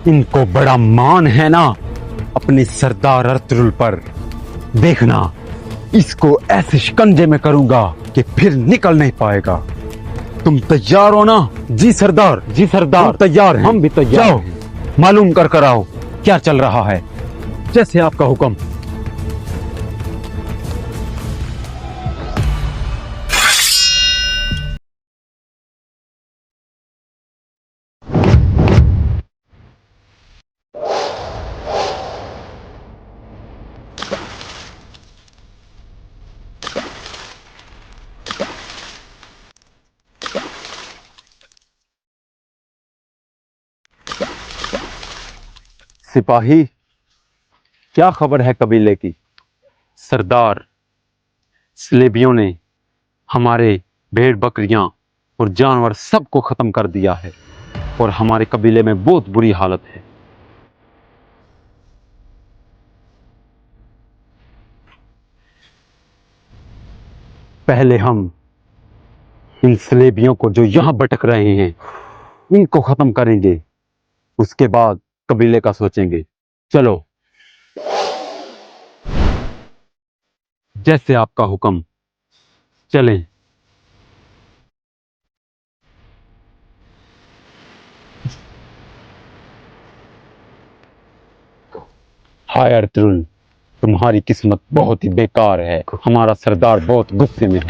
इनको बड़ा मान है ना अपने सरदार अर्तुगरुल पर। देखना, इसको ऐसे शिकंजे में करूंगा कि फिर निकल नहीं पाएगा। तुम तैयार हो ना? जी सरदार, जी सरदार, तुम तैयार हैं? हम भी तैयार जाओ, हैं। मालूम कर आओ क्या चल रहा है। जैसे आपका हुक्म। सिपाही, क्या खबर है कबीले की? सरदार, स्लेबियों ने हमारे भेड़ बकरियां और जानवर सबको खत्म कर दिया है और हमारे कबीले में बहुत बुरी हालत है। पहले हम इन स्लेबियों को जो यहां भटक रहे हैं इनको खत्म करेंगे, उसके बाद कबीले का सोचेंगे। चलो, जैसे आपका हुक्म, चलें। हाय अर्तुगरुल, तुम्हारी किस्मत बहुत ही बेकार है। हमारा सरदार बहुत गुस्से में है।